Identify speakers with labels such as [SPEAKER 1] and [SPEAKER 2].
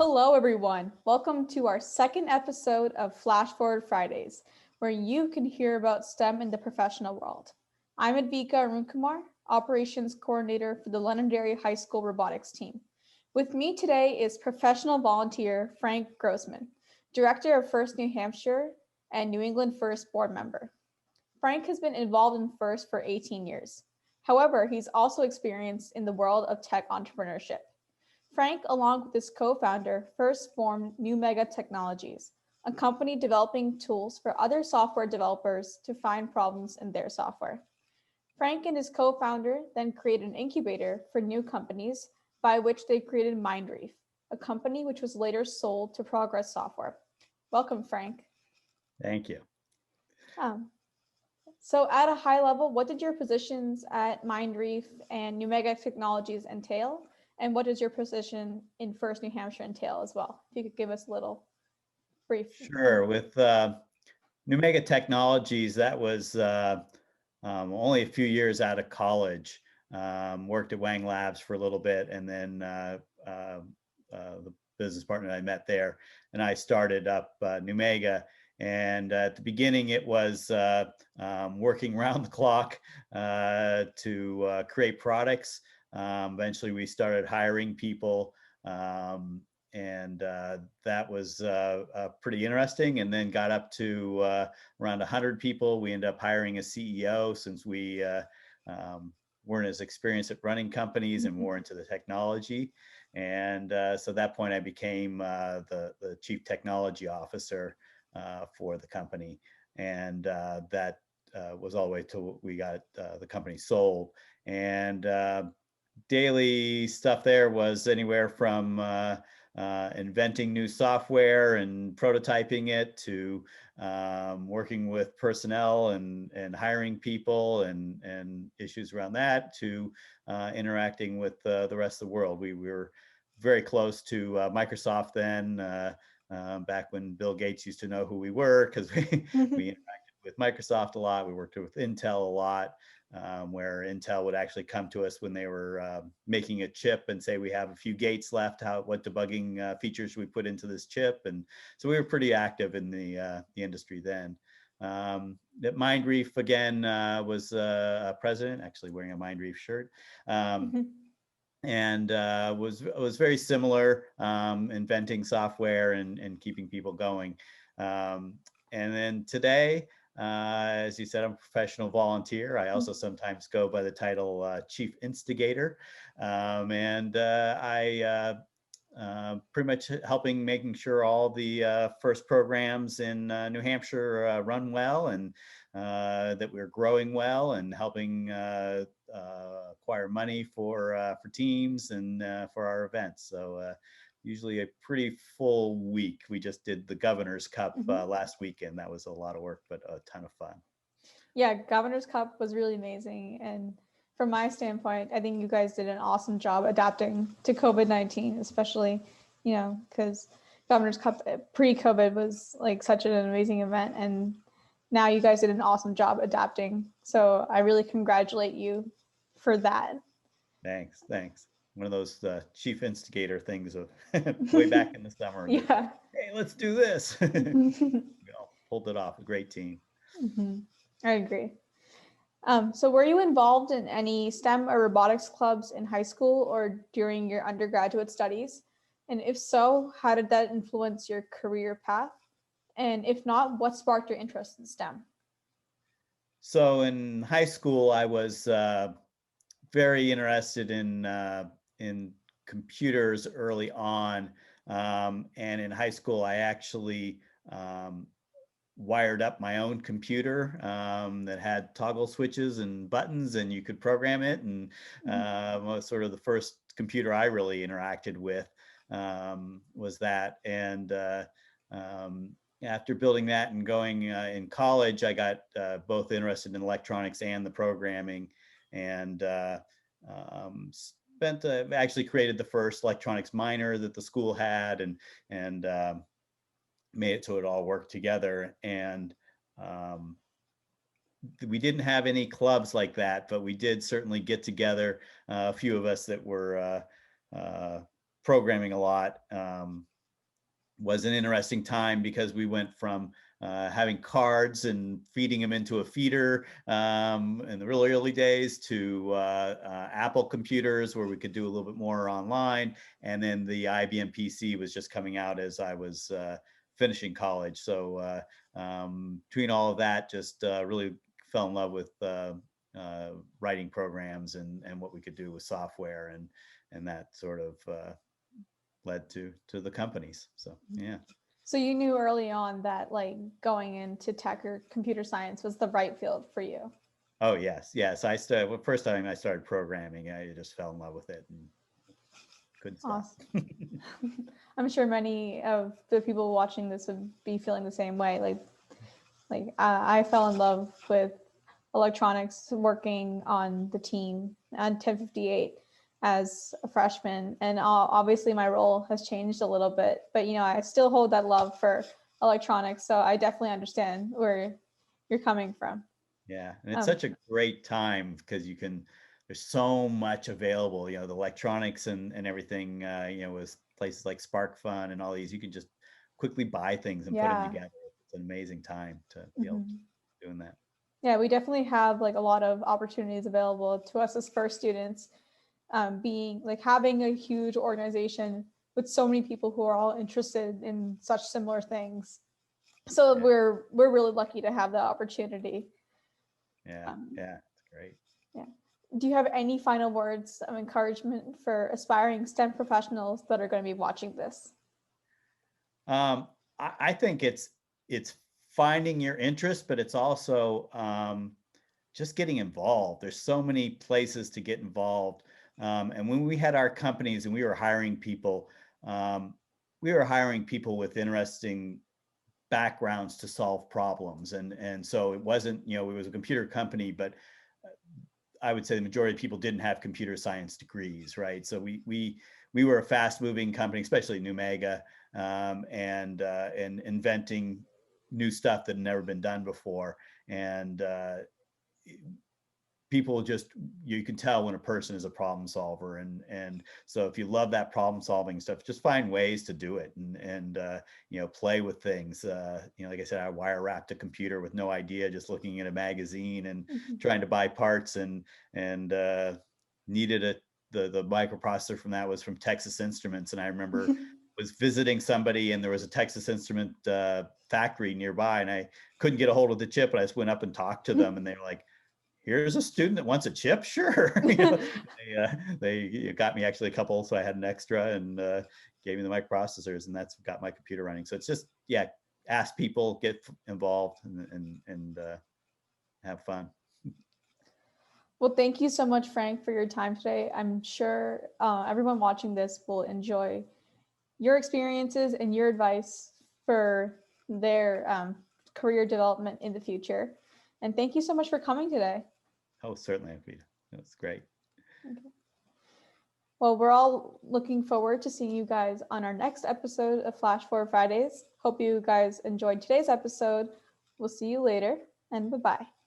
[SPEAKER 1] Hello, everyone. Welcome to our second episode of Flash Forward Fridays, where you can hear about STEM in the professional world. I'm Advika Arunkumar, Operations Coordinator for the Londonderry High School Robotics team. With me today is professional volunteer Frank Grossman, Director of FIRST New Hampshire and New England FIRST board member. Frank has been involved in FIRST for 18 years. However, he's also experienced in the world of tech entrepreneurship. Frank, along with his co-founder, first formed New Mega Technologies, a company developing tools for other software developers to find problems in their software. Frank and his co-founder then created an incubator for new companies by which they created Mindreef, a company which was later sold to Progress Software. Welcome, Frank.
[SPEAKER 2] Thank you.
[SPEAKER 1] So at a high level, what did your positions at Mindreef and New Mega Technologies entail? And what does your position in First New Hampshire entail as well? If you could give us a little brief.
[SPEAKER 2] Sure. With New Mega Technologies, that was only a few years out of college. Worked at Wang Labs for a little bit, and then the business partner I met there, and I started up New Mega. And at the beginning, it was working around the clock to create products. Eventually, we started hiring people, and that was pretty interesting. And then got up to around 100 people. We ended up hiring a CEO since we weren't as experienced at running companies and more into the technology. And so at that point, I became the chief technology officer for the company. And that was all the way till we got the company sold. And daily stuff there was anywhere from inventing new software and prototyping it to working with personnel and hiring people and issues around that to interacting with the rest of the world. We were very close to Microsoft then, back when Bill Gates used to know who we were, because we interacted with Microsoft a lot. We worked with Intel a lot. Where Intel would actually come to us when they were making a chip and say, we have a few gates left, what debugging features we put into this chip. And so we were pretty active in the industry then. At Mindreef, again, was a president, actually wearing a Mindreef shirt. And was very similar, inventing software and keeping people going. And then today, as you said, I'm a professional volunteer. I also sometimes go by the title Chief Instigator. And I pretty much helping making sure all the FIRST programs in New Hampshire run well, and that we're growing well, and helping acquire money for teams and for our events. So usually a pretty full week. We just did the Governor's Cup last weekend. That was a lot of work, but a ton of fun.
[SPEAKER 1] Yeah, Governor's Cup was really amazing. And from my standpoint, I think you guys did an awesome job adapting to COVID-19, especially, because Governor's Cup pre-COVID was like such an amazing event. And now you guys did an awesome job adapting. So I really congratulate you for that.
[SPEAKER 2] Thanks. One of those chief instigator things of way back in the summer.
[SPEAKER 1] Yeah.
[SPEAKER 2] Hey, let's do this. Pulled it off. A great team.
[SPEAKER 1] I agree. So were you involved in any STEM or robotics clubs in high school or during your undergraduate studies? And if so, how did that influence your career path? And if not, what sparked your interest in STEM?
[SPEAKER 2] So in high school, I was very interested in computers early on. And in high school, I actually wired up my own computer that had toggle switches and buttons, and you could program it. And was sort of the first computer I really interacted with was that. And after building that and going in college, I got both interested in electronics and the programming, and actually created the first electronics minor that the school had, and made it so it all worked together. And we didn't have any clubs like that, but we did certainly get together, a few of us that were programming a lot. Was an interesting time because we went from having cards and feeding them into a feeder in the really early days to Apple computers where we could do a little bit more online. And then the IBM PC was just coming out as I was finishing college. So between all of that, just really fell in love with writing programs and what we could do with software, and that sort of led to the companies. So yeah.
[SPEAKER 1] So you knew early on that like going into tech or computer science was the right field for you.
[SPEAKER 2] Oh yes, yes. I started, well, first time I started programming, I just fell in love with it and couldn't stop.
[SPEAKER 1] Awesome. I'm sure many of the people watching this would be feeling the same way. Like I fell in love with electronics working on the team on 1058 as a freshman, and obviously my role has changed a little bit, but you know, I still hold that love for electronics, so I definitely understand where you're coming from.
[SPEAKER 2] Yeah, and it's such a great time because you can, there's so much available, the electronics and everything, with places like Spark Fun and all these, you can just quickly buy things and put them
[SPEAKER 1] Yeah.
[SPEAKER 2] together. It's an amazing time to be able
[SPEAKER 1] Mhm.
[SPEAKER 2] to doing that.
[SPEAKER 1] Yeah, we definitely have like a lot of opportunities available to us as first students, being like having a huge organization with so many people who are all interested in such similar things. So
[SPEAKER 2] Yeah.
[SPEAKER 1] we're really lucky to have that opportunity.
[SPEAKER 2] Yeah, yeah, it's great.
[SPEAKER 1] Yeah. Do you have any final words of encouragement for aspiring STEM professionals that are going to be watching this?
[SPEAKER 2] I think it's finding your interest, but it's also just getting involved. There's so many places to get involved. And when we had our companies and we were hiring people, we were hiring people with interesting backgrounds to solve problems. And so it wasn't, it was a computer company, but I would say the majority of people didn't have computer science degrees, right? So we were a fast moving company, especially Numega, and inventing new stuff that had never been done before. And people just, you can tell when a person is a problem solver, and so if you love that problem solving stuff, just find ways to do it, and play with things. Like I said, I wire wrapped a computer with no idea, just looking at a magazine and trying to buy parts, and needed the microprocessor from that was from Texas Instruments, and I remember was visiting somebody and there was a Texas Instrument factory nearby, and I couldn't get a hold of the chip, but I just went up and talked to them, and they were like, here's a student that wants a chip. Sure. They got me actually a couple, so I had an extra, and gave me the microprocessors, and that's got my computer running. So it's just, yeah, ask people, get involved, and have fun.
[SPEAKER 1] Well, thank you so much, Frank, for your time today. I'm sure everyone watching this will enjoy your experiences and your advice for their career development in the future. And thank you so much for coming today.
[SPEAKER 2] Oh, certainly, Peter. That's great.
[SPEAKER 1] Okay. Well, we're all looking forward to seeing you guys on our next episode of Flash Forward Fridays. Hope you guys enjoyed today's episode. We'll see you later, and bye-bye.